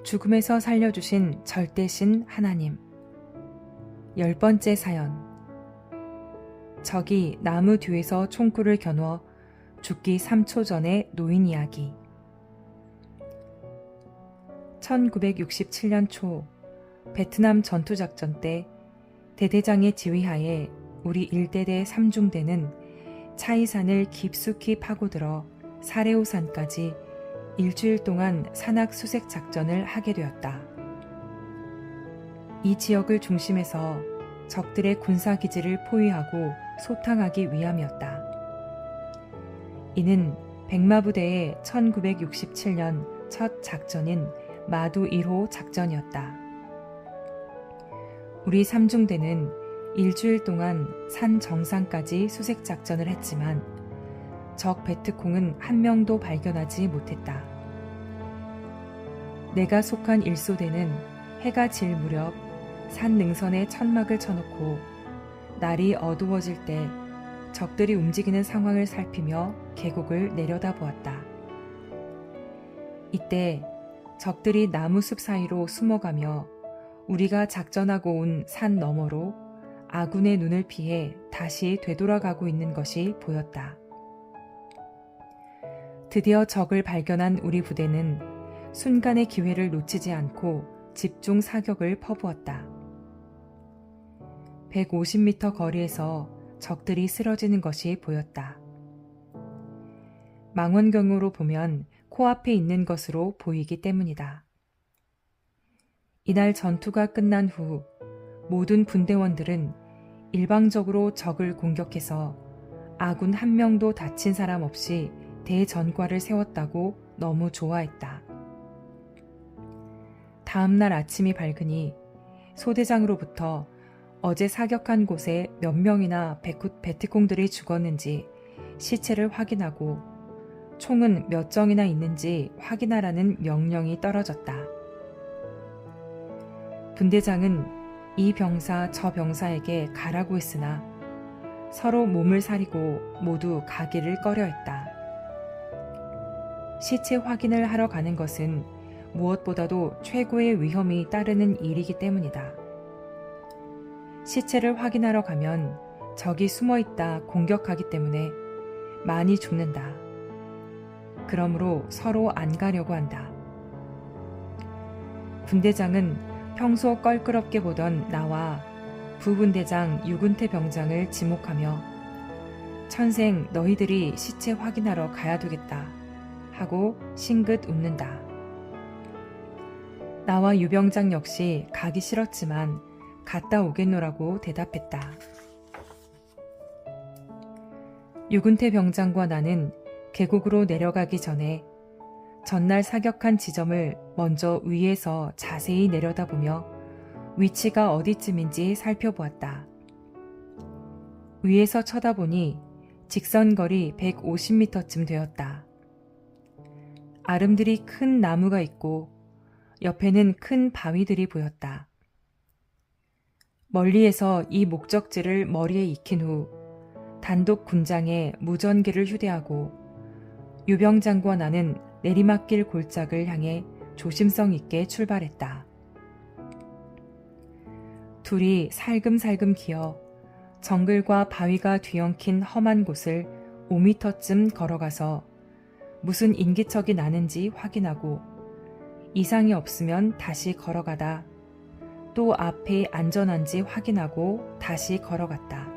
죽음에서 살려주신 절대신 하나님. 10번째 사연. 적이 나무 뒤에서 총구를 겨누어 죽기 3초 전의 노인 이야기. 1967년 초 베트남 전투작전 때 대대장의 지휘하에 우리 1대대 3중대는 차이산을 깊숙이 파고들어 사레오산까지 일주일 동안 산악 수색 작전을 하게 되었다. 이 지역을 중심에서 적들의 군사기지를 포위하고 소탕하기 위함이었다. 이는 백마부대의 1967년 첫 작전인 마두 1호 작전이었다. 우리 3중대는 일주일 동안 산 정상까지 수색 작전을 했지만 적 베트콩은 한 명도 발견하지 못했다. 내가 속한 1소대는 해가 질 무렵 산 능선에 천막을 쳐놓고 날이 어두워질 때 적들이 움직이는 상황을 살피며 계곡을 내려다보았다. 이때 적들이 나무숲 사이로 숨어가며 우리가 작전하고 온 산 너머로 아군의 눈을 피해 다시 되돌아가고 있는 것이 보였다. 드디어 적을 발견한 우리 부대는 순간의 기회를 놓치지 않고 집중 사격을 퍼부었다. 150m 거리에서 적들이 쓰러지는 것이 보였다. 망원경으로 보면 코앞에 있는 것으로 보이기 때문이다. 이날 전투가 끝난 후 모든 분대원들은 일방적으로 적을 공격해서 아군 한 명도 다친 사람 없이 대전과를 세웠다고 너무 좋아했다. 다음 날 아침이 밝으니 소대장으로부터 어제 사격한 곳에 몇 명이나 베트콩들이 죽었는지 시체를 확인하고 총은 몇 정이나 있는지 확인하라는 명령이 떨어졌다. 분대장은 이 병사 저 병사에게 가라고 했으나 서로 몸을 사리고 모두 가기를 꺼려했다. 시체 확인을 하러 가는 것은 무엇보다도 최고의 위험이 따르는 일이기 때문이다. 시체를 확인하러 가면 적이 숨어있다 공격하기 때문에 많이 죽는다. 그러므로 서로 안 가려고 한다. 분대장은 평소 껄끄럽게 보던 나와 부분대장 유근태 병장을 지목하며 천생 너희들이 시체 확인하러 가야 되겠다 하고 싱긋 웃는다. 나와 유병장 역시 가기 싫었지만 갔다 오겠노라고 대답했다. 유근태 병장과 나는 계곡으로 내려가기 전에 전날 사격한 지점을 먼저 위에서 자세히 내려다보며 위치가 어디쯤인지 살펴보았다. 위에서 쳐다보니 직선거리 150m쯤 되었다. 아름드리 큰 나무가 있고 옆에는 큰 바위들이 보였다. 멀리에서 이 목적지를 머리에 익힌 후 단독 군장에 무전기를 휴대하고 유병장과 나는 내리막길 골짜기를 향해 조심성 있게 출발했다. 둘이 살금살금 기어 정글과 바위가 뒤엉킨 험한 곳을 5m쯤 걸어가서 무슨 인기척이 나는지 확인하고 이상이 없으면 다시 걸어가다 또 앞에 안전한지 확인하고 다시 걸어갔다.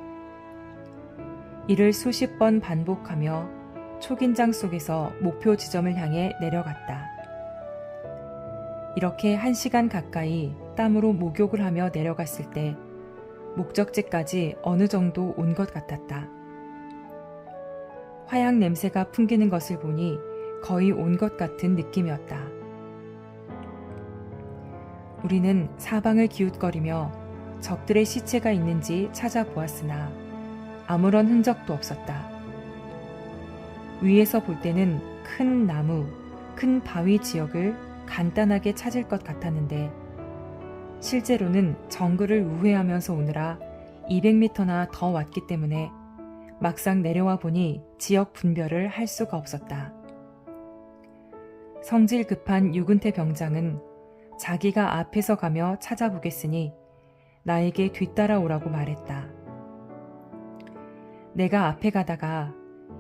이를 수십 번 반복하며 초긴장 속에서 목표 지점을 향해 내려갔다. 이렇게 1시간 가까이 땀으로 목욕을 하며 내려갔을 때 목적지까지 어느 정도 온 것 같았다. 화약 냄새가 풍기는 것을 보니 거의 온 것 같은 느낌이었다. 우리는 사방을 기웃거리며 적들의 시체가 있는지 찾아보았으나 아무런 흔적도 없었다. 위에서 볼 때는 큰 나무, 큰 바위 지역을 간단하게 찾을 것 같았는데 실제로는 정글을 우회하면서 오느라 200m나 더 왔기 때문에 막상 내려와 보니 지역 분별을 할 수가 없었다. 성질 급한 유근태 병장은 자기가 앞에서 가며 찾아보겠으니 나에게 뒤따라오라고 말했다. 내가 앞에 가다가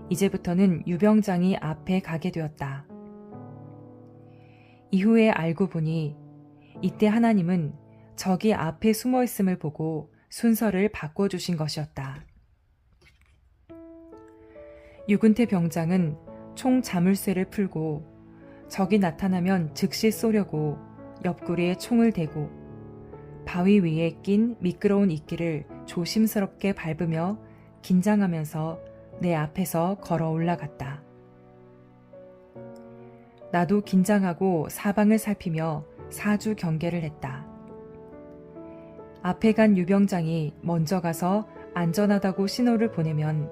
이제부터는 유병장이 앞에 가게 되었다. 이후에 알고 보니 이때 하나님은 적이 앞에 숨어 있음을 보고 순서를 바꿔주신 것이었다. 유근태 병장은 총 자물쇠를 풀고 적이 나타나면 즉시 쏘려고 옆구리에 총을 대고 바위 위에 낀 미끄러운 이끼를 조심스럽게 밟으며 긴장하면서 내 앞에서 걸어 올라갔다. 나도 긴장하고 사방을 살피며 사주 경계를 했다. 앞에 간 유병장이 먼저 가서 안전하다고 신호를 보내면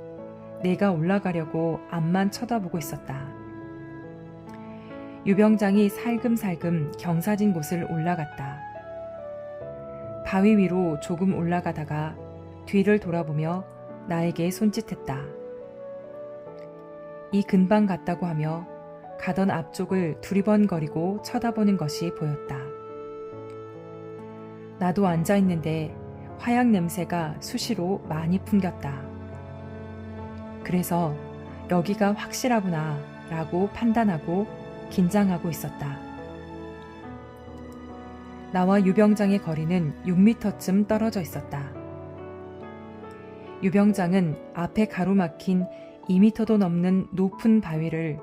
내가 올라가려고 앞만 쳐다보고 있었다. 유병장이 살금살금 경사진 곳을 올라갔다. 바위 위로 조금 올라가다가 뒤를 돌아보며 나에게 손짓했다. 이 근방 같다고 하며 가던 앞쪽을 두리번거리고 쳐다보는 것이 보였다. 나도 앉아있는데 화약 냄새가 수시로 많이 풍겼다. 그래서 여기가 확실하구나 라고 판단하고 긴장하고 있었다. 나와 유병장의 거리는 6m쯤 떨어져 있었다. 유병장은 앞에 가로막힌 2m도 넘는 높은 바위를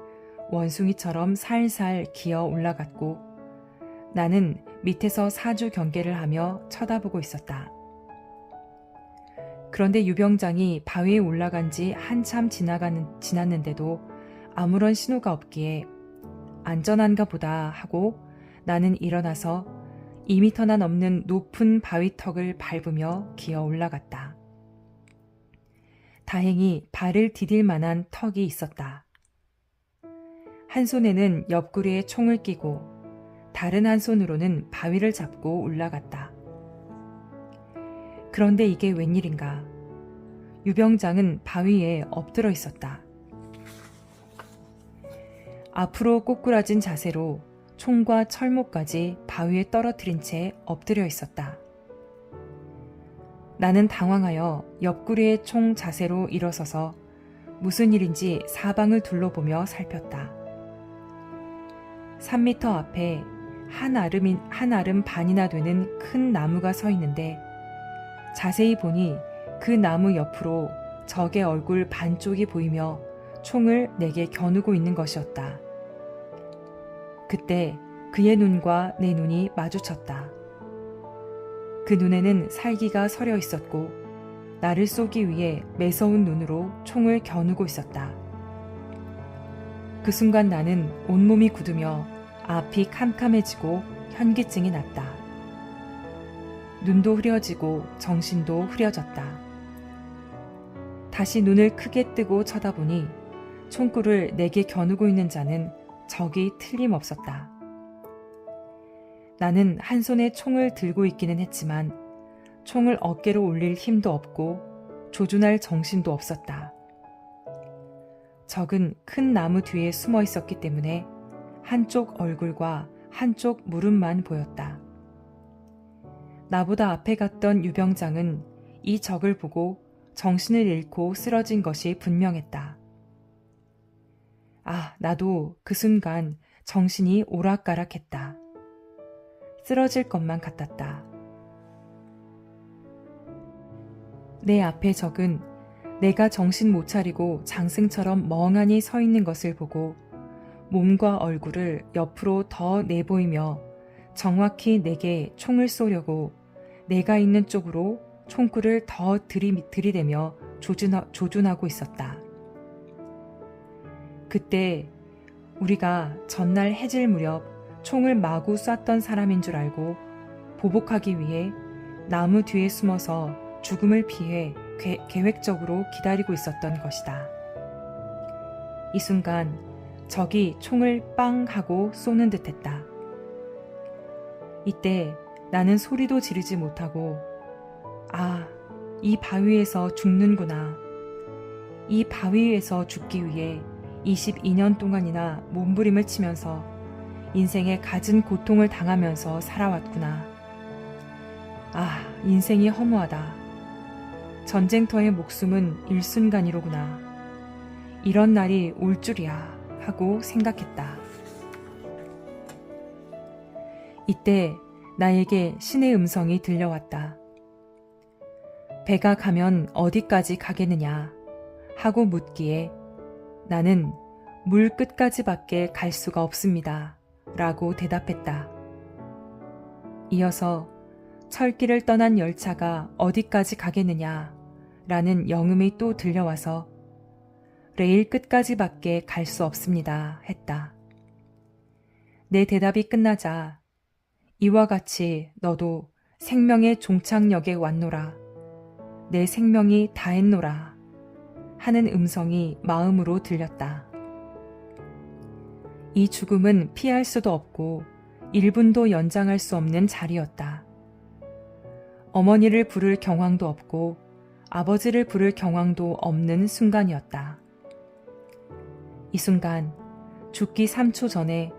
원숭이처럼 살살 기어 올라갔고 나는 밑에서 사주 경계를 하며 쳐다보고 있었다. 그런데 유병장이 바위에 올라간 지 한참 지났는데도 아무런 신호가 없기에 안전한가 보다 하고 나는 일어나서 2m나 넘는 높은 바위턱을 밟으며 기어 올라갔다. 다행히 발을 디딜 만한 턱이 있었다. 한 손에는 옆구리에 총을 끼고 다른 한 손으로는 바위를 잡고 올라갔다. 그런데 이게 웬일인가? 유병장은 바위에 엎드려 있었다. 앞으로 꼬꾸라진 자세로 총과 철모까지 바위에 떨어뜨린 채 엎드려 있었다. 나는 당황하여 옆구리에 총 자세로 일어서서 무슨 일인지 사방을 둘러보며 살폈다. 3m 앞에 한 아름 반이나 되는 큰 나무가 서 있는데 자세히 보니 그 나무 옆으로 적의 얼굴 반쪽이 보이며 총을 내게 겨누고 있는 것이었다. 그때 그의 눈과 내 눈이 마주쳤다. 그 눈에는 살기가 서려 있었고 나를 쏘기 위해 매서운 눈으로 총을 겨누고 있었다. 그 순간 나는 온몸이 굳으며 앞이 캄캄해지고 현기증이 났다. 눈도 흐려지고 정신도 흐려졌다. 다시 눈을 크게 뜨고 쳐다보니 총구를 내게 겨누고 있는 자는 적이 틀림없었다. 나는 한 손에 총을 들고 있기는 했지만 총을 어깨로 올릴 힘도 없고 조준할 정신도 없었다. 적은 큰 나무 뒤에 숨어 있었기 때문에 한쪽 얼굴과 한쪽 무릎만 보였다. 나보다 앞에 갔던 유병장은 이 적을 보고 정신을 잃고 쓰러진 것이 분명했다. 아, 나도 그 순간 정신이 오락가락했다. 쓰러질 것만 같았다. 내 앞에 적은 내가 정신 못 차리고 장승처럼 멍하니 서 있는 것을 보고 몸과 얼굴을 옆으로 더 내보이며 정확히 내게 총을 쏘려고 내가 있는 쪽으로 총구를 더 들이대며 조준하고 있었다. 그때 우리가 전날 해질 무렵 총을 마구 쐈던 사람인 줄 알고 보복하기 위해 나무 뒤에 숨어서 죽음을 피해 계획적으로 기다리고 있었던 것이다. 이 순간 적이 총을 빵 하고 쏘는 듯했다. 이때 나는 소리도 지르지 못하고 아, 이 바위에서 죽는구나. 이 바위에서 죽기 위해 22년 동안이나 몸부림을 치면서 인생에 갖은 고통을 당하면서 살아왔구나. 아, 인생이 허무하다. 전쟁터의 목숨은 일순간이로구나. 이런 날이 올 줄이야 하고 생각했다. 이때 나에게 신의 음성이 들려왔다. 배가 가면 어디까지 가겠느냐 하고 묻기에 나는 물 끝까지밖에 갈 수가 없습니다 라고 대답했다. 이어서 철길을 떠난 열차가 어디까지 가겠느냐 라는 영음이 또 들려와서 레일 끝까지밖에 갈 수 없습니다 했다. 내 대답이 끝나자 이와 같이 너도 생명의 종착역에 왔노라. 내 생명이 다했노라 하는 음성이 마음으로 들렸다. 이 죽음은 피할 수도 없고 1분도 연장할 수 없는 자리였다. 어머니를 부를 경황도 없고 아버지를 부를 경황도 없는 순간이었다. 이 순간 죽기 3초 전에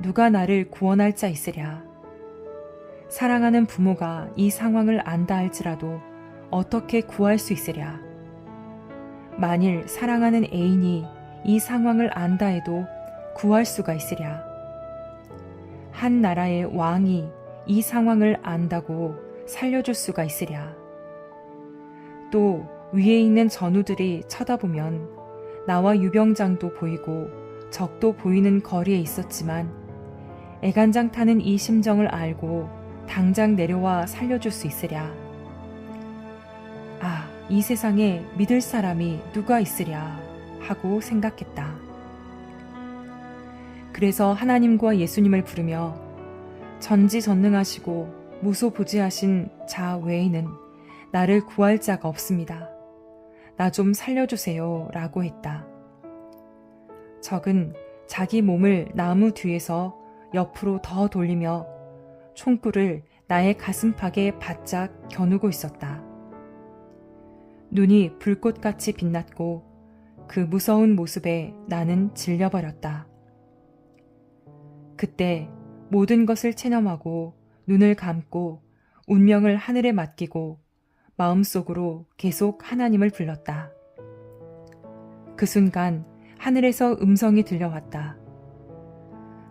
누가 나를 구원할 자 있으랴. 사랑하는 부모가 이 상황을 안다 할지라도 어떻게 구할 수 있으랴. 만일 사랑하는 애인이 이 상황을 안다 해도 구할 수가 있으랴. 한 나라의 왕이 이 상황을 안다고 살려줄 수가 있으랴. 또 위에 있는 전우들이 쳐다보면 나와 유병장도 보이고 적도 보이는 거리에 있었지만 애간장 타는 이 심정을 알고 당장 내려와 살려줄 수 있으랴. 아, 이 세상에 믿을 사람이 누가 있으랴 하고 생각했다. 그래서 하나님과 예수님을 부르며 전지전능하시고 무소부지하신 자 외에는 나를 구할 자가 없습니다. 나 좀 살려주세요 라고 했다. 적은 자기 몸을 나무 뒤에서 옆으로 더 돌리며 총구를 나의 가슴팍에 바짝 겨누고 있었다. 눈이 불꽃같이 빛났고 그 무서운 모습에 나는 질려버렸다. 그때 모든 것을 체념하고 눈을 감고 운명을 하늘에 맡기고 마음속으로 계속 하나님을 불렀다. 그 순간 하늘에서 음성이 들려왔다.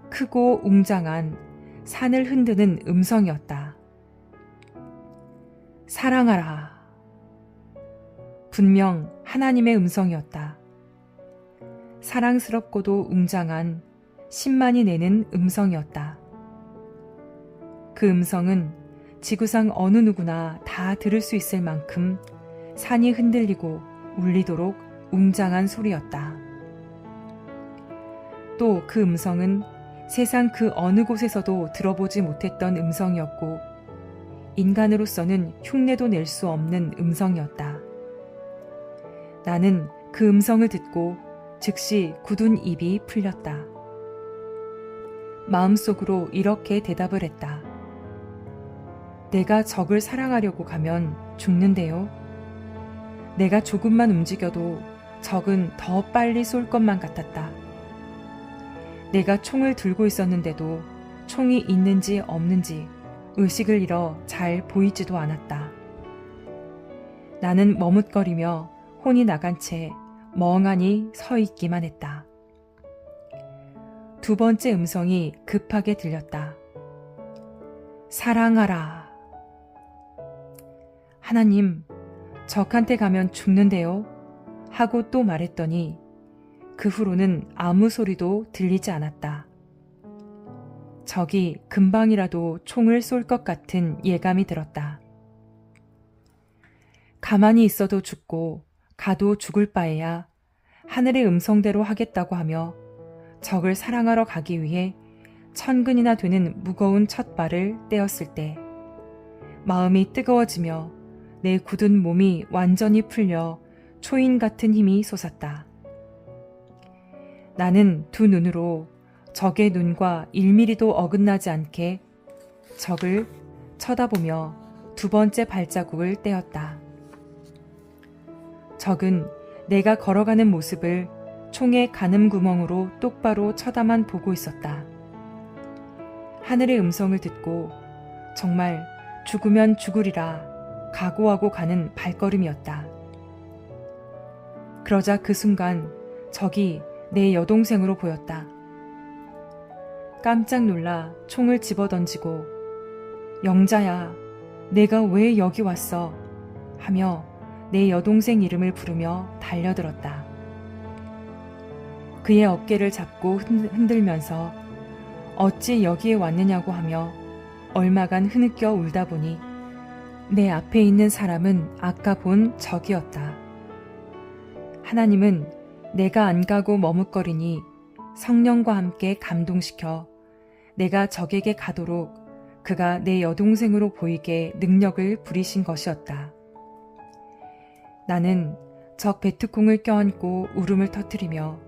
크고 웅장한 산을 흔드는 음성이었다. 사랑하라. 분명 하나님의 음성이었다. 사랑스럽고도 웅장한 신만이 내는 음성이었다. 그 음성은 지구상 어느 누구나 다 들을 수 있을 만큼 산이 흔들리고 울리도록 웅장한 소리였다. 또 그 음성은 세상 그 어느 곳에서도 들어보지 못했던 음성이었고 인간으로서는 흉내도 낼 수 없는 음성이었다. 나는 그 음성을 듣고 즉시 굳은 입이 풀렸다. 마음속으로 이렇게 대답을 했다. 내가 적을 사랑하려고 가면 죽는데요. 내가 조금만 움직여도 적은 더 빨리 쏠 것만 같았다. 내가 총을 들고 있었는데도 총이 있는지 없는지 의식을 잃어 잘 보이지도 않았다. 나는 머뭇거리며 혼이 나간 채 멍하니 서 있기만 했다. 두 번째 음성이 급하게 들렸다. 사랑하라. 하나님, 적한테 가면 죽는데요. 하고 또 말했더니 그 후로는 아무 소리도 들리지 않았다. 적이 금방이라도 총을 쏠 것 같은 예감이 들었다. 가만히 있어도 죽고 가도 죽을 바에야 하늘의 음성대로 하겠다고 하며 적을 사랑하러 가기 위해 1000근이나 되는 무거운 첫 발을 떼었을 때 마음이 뜨거워지며 내 굳은 몸이 완전히 풀려 초인 같은 힘이 솟았다. 나는 두 눈으로 적의 눈과 1mm도 어긋나지 않게 적을 쳐다보며 두 번째 발자국을 떼었다. 적은 내가 걸어가는 모습을 총의 가늠 구멍으로 똑바로 쳐다만 보고 있었다. 하늘의 음성을 듣고 정말 죽으면 죽으리라 각오하고 가는 발걸음이었다. 그러자 그 순간 적이 내 여동생으로 보였다. 깜짝 놀라 총을 집어던지고 영자야, 내가 왜 여기 왔어? 하며 내 여동생 이름을 부르며 달려들었다. 그의 어깨를 잡고 흔들면서 어찌 여기에 왔느냐고 하며 얼마간 흐느껴 울다 보니 내 앞에 있는 사람은 아까 본 적이었다. 하나님은 내가 안 가고 머뭇거리니 성령과 함께 감동시켜 내가 적에게 가도록 그가 내 여동생으로 보이게 능력을 부리신 것이었다. 나는 적 베트콩을 껴안고 울음을 터뜨리며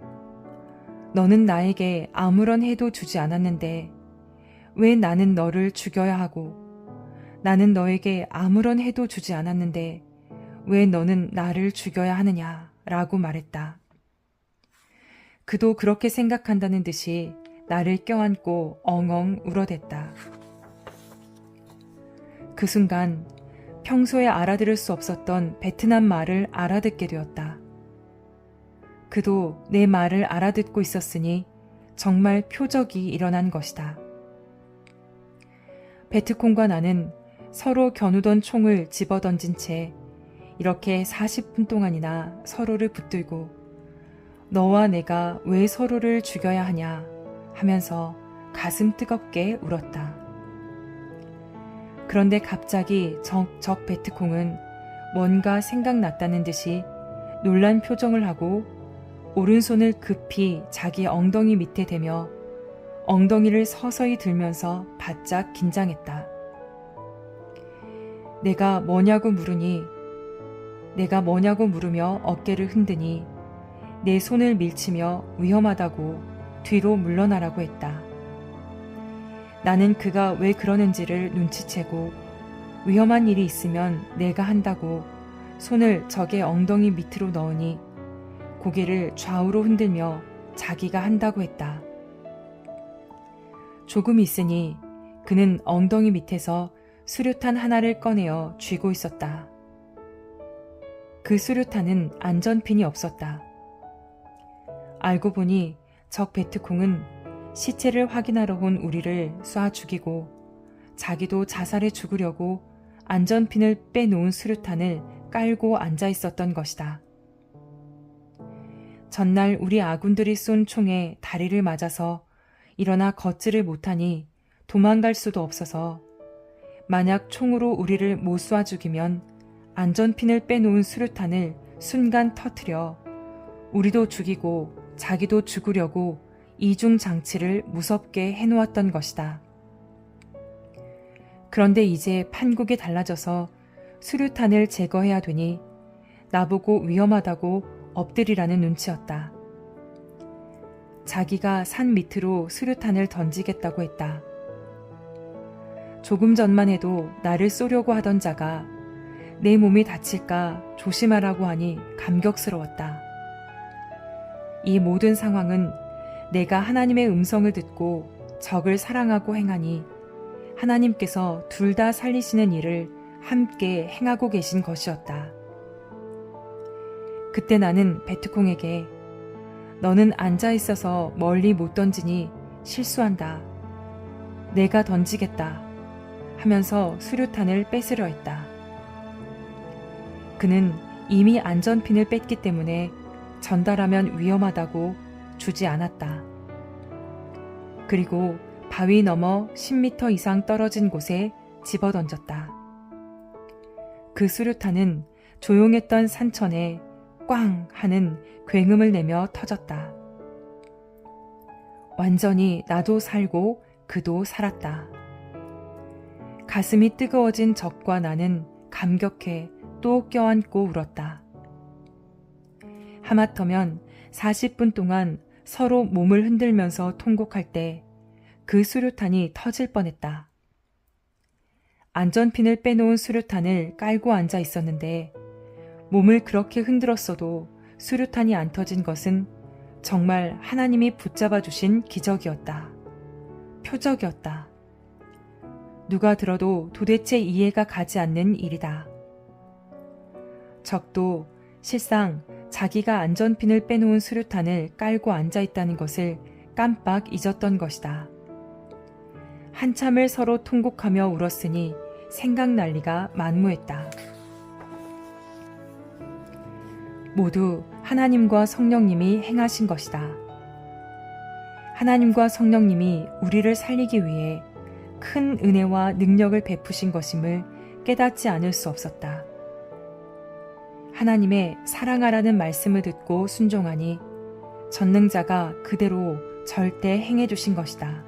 너는 나에게 아무런 해도 주지 않았는데 왜 나는 너를 죽여야 하고 나는 너에게 아무런 해도 주지 않았는데 왜 너는 나를 죽여야 하느냐 라고 말했다. 그도 그렇게 생각한다는 듯이 나를 껴안고 엉엉 울어댔다. 그 순간 평소에 알아들을 수 없었던 베트남 말을 알아듣게 되었다. 그도 내 말을 알아듣고 있었으니 정말 표적이 일어난 것이다. 베트콩과 나는 서로 겨누던 총을 집어던진 채 이렇게 40분 동안이나 서로를 붙들고 너와 내가 왜 서로를 죽여야 하냐 하면서 가슴 뜨겁게 울었다. 그런데 갑자기 적 베트콩은 뭔가 생각났다는 듯이 놀란 표정을 하고 오른손을 급히 자기 엉덩이 밑에 대며 엉덩이를 서서히 들면서 바짝 긴장했다. 내가 뭐냐고 물으며 어깨를 흔드니 내 손을 밀치며 위험하다고 뒤로 물러나라고 했다. 나는 그가 왜 그러는지를 눈치채고 위험한 일이 있으면 내가 한다고 손을 적의 엉덩이 밑으로 넣으니 고개를 좌우로 흔들며 자기가 한다고 했다. 조금 있으니 그는 엉덩이 밑에서 수류탄 하나를 꺼내어 쥐고 있었다. 그 수류탄은 안전핀이 없었다. 알고 보니 적 베트콩은 시체를 확인하러 온 우리를 쏴 죽이고 자기도 자살해 죽으려고 안전핀을 빼놓은 수류탄을 깔고 앉아 있었던 것이다. 전날 우리 아군들이 쏜 총에 다리를 맞아서 일어나 걷지를 못하니 도망갈 수도 없어서 만약 총으로 우리를 못 쏴 죽이면 안전핀을 빼놓은 수류탄을 순간 터뜨려 우리도 죽이고 자기도 죽으려고 이중 장치를 무섭게 해놓았던 것이다. 그런데 이제 판국이 달라져서 수류탄을 제거해야 되니 나보고 위험하다고 엎드리라는 눈치였다. 자기가 산 밑으로 수류탄을 던지겠다고 했다. 조금 전만 해도 나를 쏘려고 하던 자가 내 몸이 다칠까 조심하라고 하니 감격스러웠다. 이 모든 상황은 내가 하나님의 음성을 듣고 적을 사랑하고 행하니 하나님께서 둘 다 살리시는 일을 함께 행하고 계신 것이었다. 그때 나는 베트콩에게 너는 앉아 있어서 멀리 못 던지니 실수한다. 내가 던지겠다 하면서 수류탄을 뺏으려 했다. 그는 이미 안전핀을 뺐기 때문에 전달하면 위험하다고 주지 않았다. 그리고 바위 너머 10m 이상 떨어진 곳에 집어던졌다. 그 수류탄은 조용했던 산천에 꽝 하는 굉음을 내며 터졌다. 완전히 나도 살고 그도 살았다. 가슴이 뜨거워진 적과 나는 감격해 또 껴안고 울었다. 하마터면 40분 동안 서로 몸을 흔들면서 통곡할 때 그 수류탄이 터질 뻔했다. 안전핀을 빼놓은 수류탄을 깔고 앉아 있었는데 몸을 그렇게 흔들었어도 수류탄이 안 터진 것은 정말 하나님이 붙잡아 주신 기적이었다. 표적이었다. 누가 들어도 도대체 이해가 가지 않는 일이다. 적도 실상 자기가 안전핀을 빼놓은 수류탄을 깔고 앉아있다는 것을 깜빡 잊었던 것이다. 한참을 서로 통곡하며 울었으니 생각날 리가 만무했다. 모두 하나님과 성령님이 행하신 것이다. 하나님과 성령님이 우리를 살리기 위해 큰 은혜와 능력을 베푸신 것임을 깨닫지 않을 수 없었다. 하나님의 사랑하라는 말씀을 듣고 순종하니 전능자가 그대로 절대 행해 주신 것이다.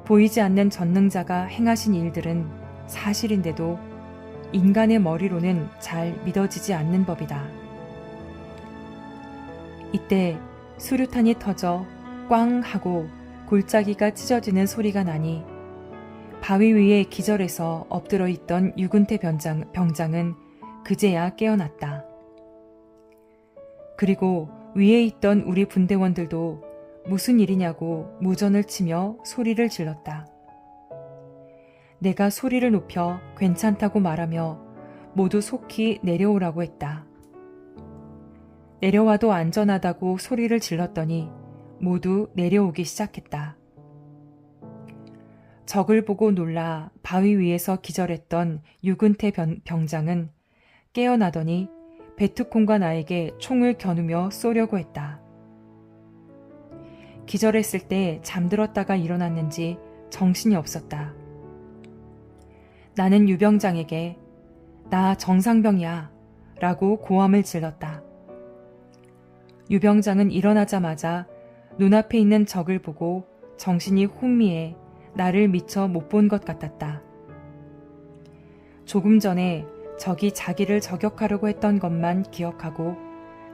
보이지 않는 전능자가 행하신 일들은 사실인데도 인간의 머리로는 잘 믿어지지 않는 법이다. 이때 수류탄이 터져 꽝 하고 골짜기가 찢어지는 소리가 나니 바위 위에 기절해서 엎드려 있던 유근태 병장은 그제야 깨어났다. 그리고 위에 있던 우리 분대원들도 무슨 일이냐고 무전을 치며 소리를 질렀다. 내가 소리를 높여 괜찮다고 말하며 모두 속히 내려오라고 했다. 내려와도 안전하다고 소리를 질렀더니 모두 내려오기 시작했다. 적을 보고 놀라 바위 위에서 기절했던 유근태 병장은 깨어나더니 베트콩과 나에게 총을 겨누며 쏘려고 했다. 기절했을 때 잠들었다가 일어났는지 정신이 없었다. 나는 유병장에게 나 정상병이야 라고 고함을 질렀다. 유병장은 일어나자마자 눈앞에 있는 적을 보고 정신이 혼미해 나를 미처 못 본 것 같았다. 조금 전에 적이 자기를 저격하려고 했던 것만 기억하고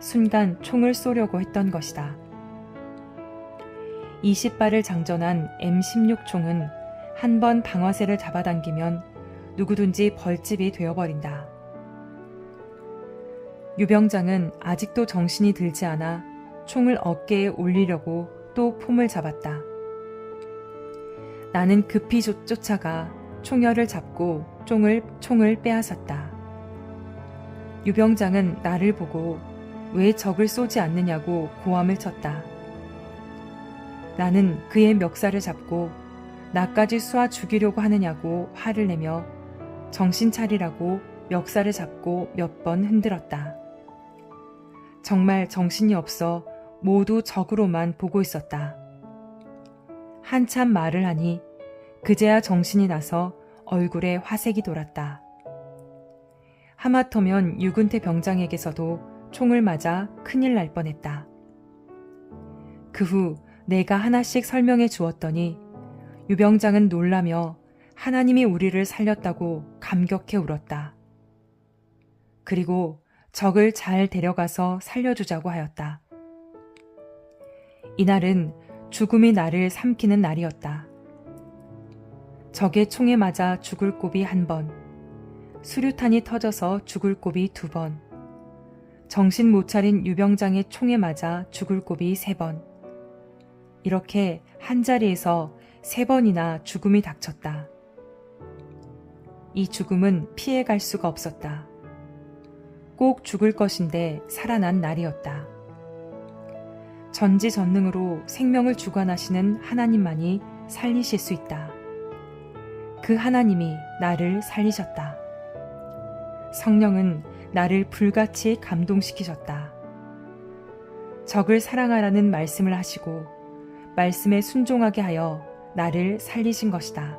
순간 총을 쏘려고 했던 것이다. 20발을 장전한 M16 총은 한 번 방아쇠를 잡아당기면 누구든지 벌집이 되어버린다. 유병장은 아직도 정신이 들지 않아 총을 어깨에 올리려고 또 폼을 잡았다. 나는 급히 쫓아가 총열을 잡고 총을 빼앗았다. 유병장은 나를 보고 왜 적을 쏘지 않느냐고 고함을 쳤다. 나는 그의 멱살을 잡고 나까지 쏴 죽이려고 하느냐고 화를 내며 정신 차리라고 멱살을 잡고 몇 번 흔들었다. 정말 정신이 없어 모두 적으로만 보고 있었다. 한참 말을 하니 그제야 정신이 나서 얼굴에 화색이 돌았다. 하마터면 유근태 병장에게서도 총을 맞아 큰일 날 뻔했다. 그 후 내가 하나씩 설명해 주었더니 유병장은 놀라며 하나님이 우리를 살렸다고 감격해 울었다. 그리고 적을 잘 데려가서 살려주자고 하였다. 이날은 죽음이 나를 삼키는 날이었다. 적의 총에 맞아 죽을 곱이 1번, 수류탄이 터져서 죽을 곱이 2번, 정신 못 차린 유병장의 총에 맞아 죽을 곱이 3번. 이렇게 한자리에서 3번이나 죽음이 닥쳤다. 이 죽음은 피해갈 수가 없었다. 꼭 죽을 것인데 살아난 날이었다. 전지전능으로 생명을 주관하시는 하나님만이 살리실 수 있다. 그 하나님이 나를 살리셨다. 성령은 나를 불같이 감동시키셨다. 적을 사랑하라는 말씀을 하시고 말씀에 순종하게 하여 나를 살리신 것이다.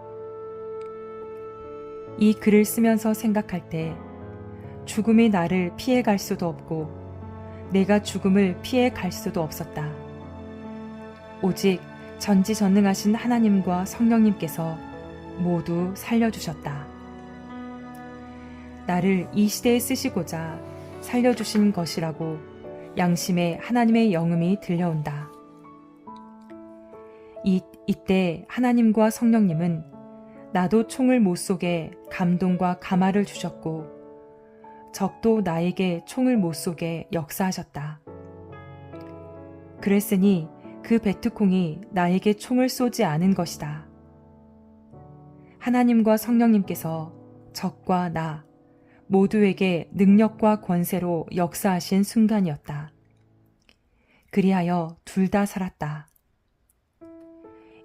이 글을 쓰면서 생각할 때 죽음이 나를 피해갈 수도 없고 내가 죽음을 피해갈 수도 없었다. 오직 전지전능하신 하나님과 성령님께서 모두 살려주셨다. 나를 이 시대에 쓰시고자 살려주신 것이라고 양심에 하나님의 영음이 들려온다. 이때 하나님과 성령님은 나도 총을 못 쏘게 감동과 감화를 주셨고 적도 나에게 총을 못 쏘게 역사하셨다. 그랬으니 그 베트콩이 나에게 총을 쏘지 않은 것이다. 하나님과 성령님께서 적과 나 모두에게 능력과 권세로 역사하신 순간이었다. 그리하여 둘 다 살았다.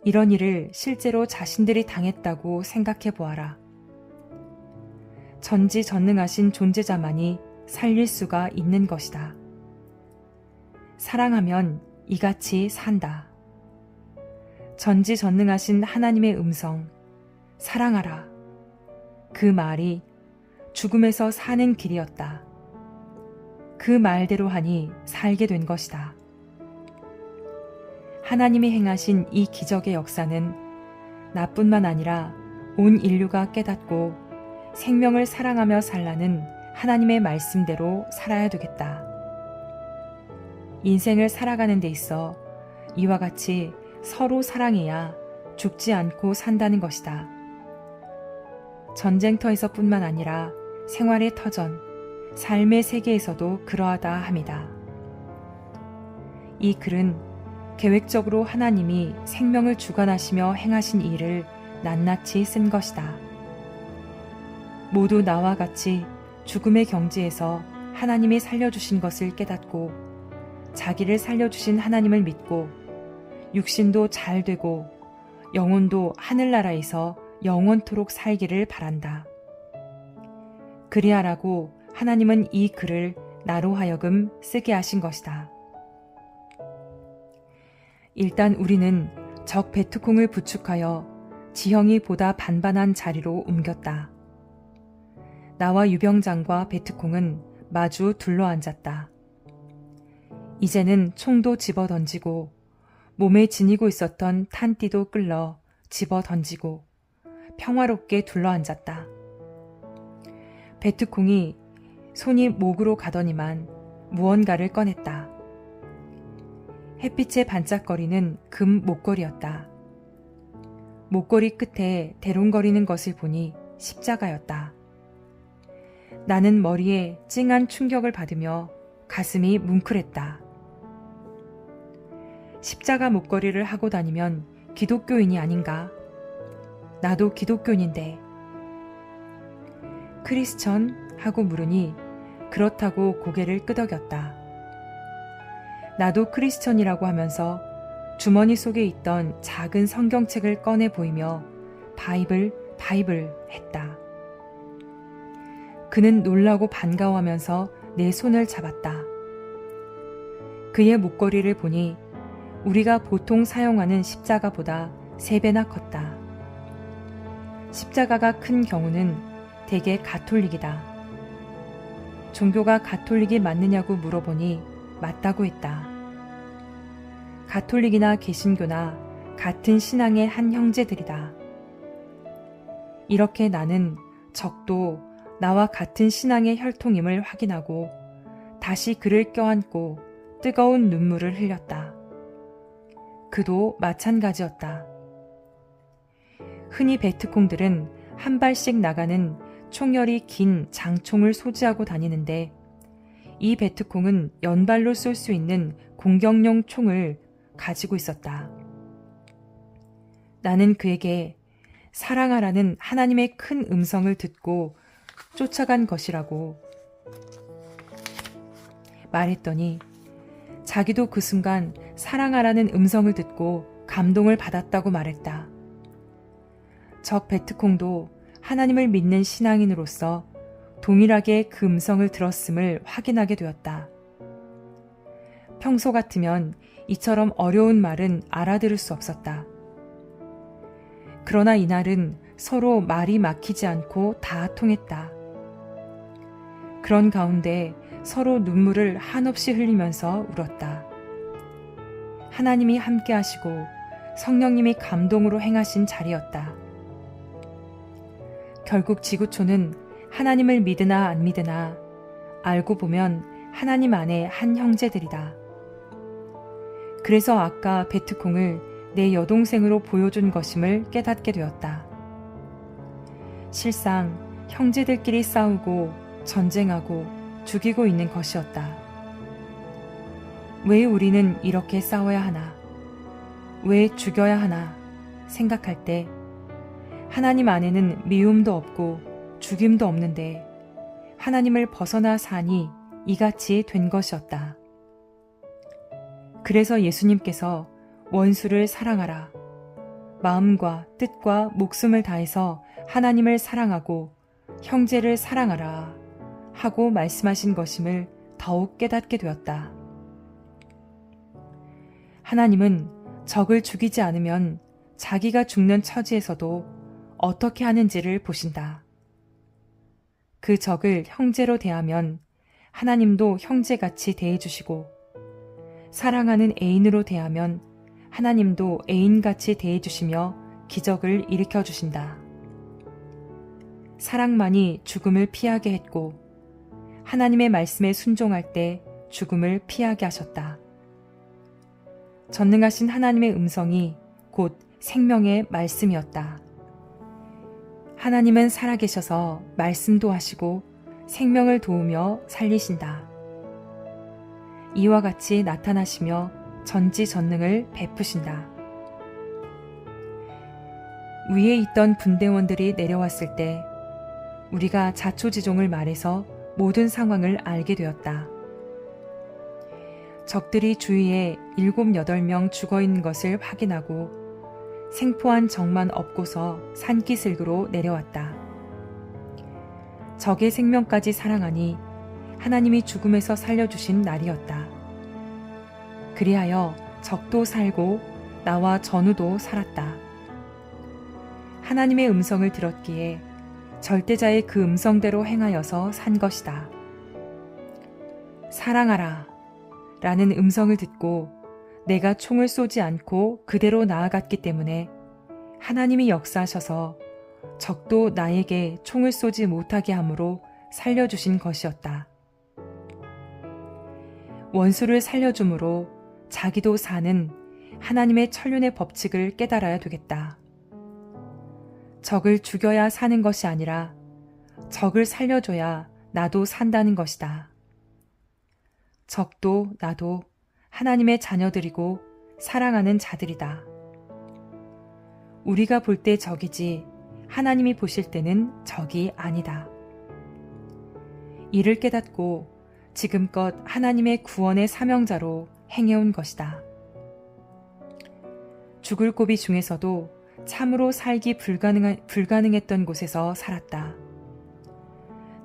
이런 일을 실제로 자신들이 당했다고 생각해 보아라. 전지전능하신 존재자만이 살릴 수가 있는 것이다. 사랑하면 이같이 산다. 전지전능하신 하나님의 음성, 사랑하라. 그 말이 죽음에서 사는 길이었다. 그 말대로 하니 살게 된 것이다. 하나님이 행하신 이 기적의 역사는 나뿐만 아니라 온 인류가 깨닫고 생명을 사랑하며 살라는 하나님의 말씀대로 살아야 되겠다. 인생을 살아가는 데 있어 이와 같이 서로 사랑해야 죽지 않고 산다는 것이다. 전쟁터에서뿐만 아니라 생활의 터전, 삶의 세계에서도 그러하다 함이다. 이 글은 계획적으로 하나님이 생명을 주관하시며 행하신 일을 낱낱이 쓴 것이다. 모두 나와 같이 죽음의 경지에서 하나님이 살려주신 것을 깨닫고 자기를 살려주신 하나님을 믿고 육신도 잘 되고 영혼도 하늘나라에서 영원토록 살기를 바란다. 그리하라고 하나님은 이 글을 나로 하여금 쓰게 하신 것이다. 일단 우리는 적 베트콩을 부축하여 지형이 보다 반반한 자리로 옮겼다. 나와 유병장과 베트콩은 마주 둘러앉았다. 이제는 총도 집어 던지고 몸에 지니고 있었던 탄띠도 끌러 집어 던지고 평화롭게 둘러앉았다. 베트콩이 손이 목으로 가더니만 무언가를 꺼냈다. 햇빛에 반짝거리는 금 목걸이였다. 목걸이 끝에 대롱거리는 것을 보니 십자가였다. 나는 머리에 찡한 충격을 받으며 가슴이 뭉클했다. 십자가 목걸이를 하고 다니면 기독교인이 아닌가? 나도 기독교인인데. 크리스천? 하고 물으니 그렇다고 고개를 끄덕였다. 나도 크리스천이라고 하면서 주머니 속에 있던 작은 성경책을 꺼내 보이며 바이블 했다. 그는 놀라고 반가워하면서 내 손을 잡았다. 그의 목걸이를 보니 우리가 보통 사용하는 십자가보다 3배나 컸다. 십자가가 큰 경우는 대개 가톨릭이다. 종교가 가톨릭이 맞느냐고 물어보니 맞다고 했다. 가톨릭이나 개신교나 같은 신앙의 한 형제들이다. 이렇게 나는 적도 나와 같은 신앙의 혈통임을 확인하고 다시 그를 껴안고 뜨거운 눈물을 흘렸다. 그도 마찬가지였다. 흔히 베트콩들은 한 발씩 나가는 총열이 긴 장총을 소지하고 다니는데 이 베트콩은 연발로 쏠 수 있는 공격용 총을 가지고 있었다. 나는 그에게 사랑하라는 하나님의 큰 음성을 듣고 쫓아간 것이라고 말했더니 자기도 그 순간 사랑하라는 음성을 듣고 감동을 받았다고 말했다. 적 베트콩도 하나님을 믿는 신앙인으로서 동일하게 그 음성을 들었음을 확인하게 되었다. 평소 같으면 이처럼 어려운 말은 알아들을 수 없었다. 그러나 이날은 서로 말이 막히지 않고 다 통했다. 그런 가운데 서로 눈물을 한없이 흘리면서 울었다. 하나님이 함께 하시고 성령님이 감동으로 행하신 자리였다. 결국 지구촌은 하나님을 믿으나 안 믿으나 알고 보면 하나님 안에 한 형제들이다. 그래서 아까 베트콩을 내 여동생으로 보여준 것임을 깨닫게 되었다. 실상 형제들끼리 싸우고 전쟁하고 죽이고 있는 것이었다. 왜 우리는 이렇게 싸워야 하나? 왜 죽여야 하나? 생각할 때 하나님 안에는 미움도 없고 죽임도 없는데 하나님을 벗어나 사니 이같이 된 것이었다. 그래서 예수님께서 원수를 사랑하라, 마음과 뜻과 목숨을 다해서 하나님을 사랑하고 형제를 사랑하라 하고 말씀하신 것임을 더욱 깨닫게 되었다. 하나님은 적을 죽이지 않으면 자기가 죽는 처지에서도 어떻게 하는지를 보신다. 그 적을 형제로 대하면 하나님도 형제같이 대해주시고, 사랑하는 애인으로 대하면 하나님도 애인같이 대해주시며 기적을 일으켜주신다. 사랑만이 죽음을 피하게 했고, 하나님의 말씀에 순종할 때 죽음을 피하게 하셨다. 전능하신 하나님의 음성이 곧 생명의 말씀이었다. 하나님은 살아계셔서 말씀도 하시고 생명을 도우며 살리신다. 이와 같이 나타나시며 전지전능을 베푸신다. 위에 있던 분대원들이 내려왔을 때 우리가 자초지종을 말해서 모든 상황을 알게 되었다. 적들이 주위에 7, 8명 죽어있는 것을 확인하고 생포한 적만 없고서 산기슭으로 내려왔다. 적의 생명까지 사랑하니 하나님이 죽음에서 살려주신 날이었다. 그리하여 적도 살고 나와 전우도 살았다. 하나님의 음성을 들었기에 절대자의 그 음성대로 행하여서 산 것이다. 사랑하라 라는 음성을 듣고 내가 총을 쏘지 않고 그대로 나아갔기 때문에 하나님이 역사하셔서 적도 나에게 총을 쏘지 못하게 함으로 살려주신 것이었다. 원수를 살려줌으로 자기도 사는 하나님의 천륜의 법칙을 깨달아야 되겠다. 적을 죽여야 사는 것이 아니라 적을 살려줘야 나도 산다는 것이다. 적도 나도 하나님의 자녀들이고 사랑하는 자들이다. 우리가 볼 때 적이지 하나님이 보실 때는 적이 아니다. 이를 깨닫고 지금껏 하나님의 구원의 사명자로 행해온 것이다. 죽을 고비 중에서도 참으로 살기 불가능했던 곳에서 살았다.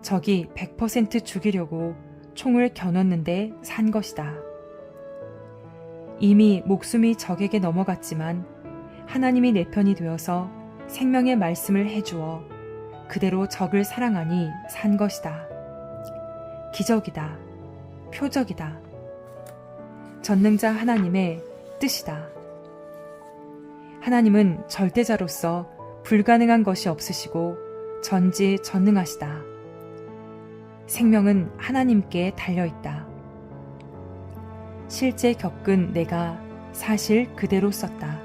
적이 100% 죽이려고 총을 겨눴는데 산 것이다. 이미 목숨이 적에게 넘어갔지만 하나님이 내 편이 되어서 생명의 말씀을 해주어 그대로 적을 사랑하니 산 것이다. 기적이다. 표적이다. 전능자 하나님의 뜻이다. 하나님은 절대자로서 불가능한 것이 없으시고 전지전능하시다. 생명은 하나님께 달려있다. 실제 겪은 내가 사실 그대로 썼다.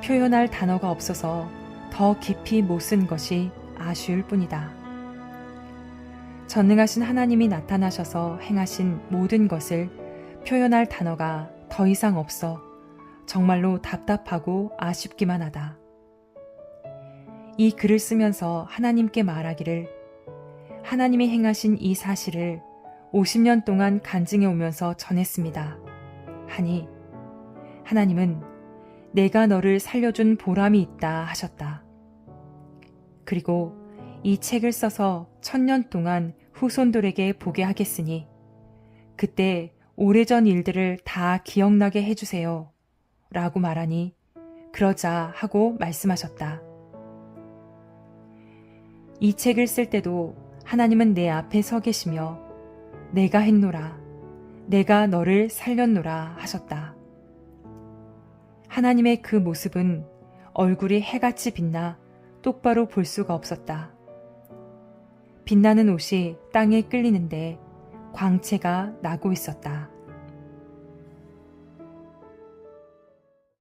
표현할 단어가 없어서 더 깊이 못 쓴 것이 아쉬울 뿐이다. 전능하신 하나님이 나타나셔서 행하신 모든 것을 표현할 단어가 더 이상 없어 정말로 답답하고 아쉽기만 하다. 이 글을 쓰면서 하나님께 말하기를 하나님이 행하신 이 사실을 50년 동안 간증해 오면서 전했습니다. 하니 하나님은 내가 너를 살려준 보람이 있다 하셨다. 그리고 이 책을 써서 1000년 동안 후손들에게 보게 하겠으니 그때 오래전 일들을 다 기억나게 해주세요 라고 말하니 그러자 하고 말씀하셨다. 이 책을 쓸 때도 하나님은 내 앞에 서 계시며 내가 했노라, 내가 너를 살렸노라 하셨다. 하나님의 그 모습은 얼굴이 해같이 빛나 똑바로 볼 수가 없었다. 빛나는 옷이 땅에 끌리는데 광채가 나고 있었다.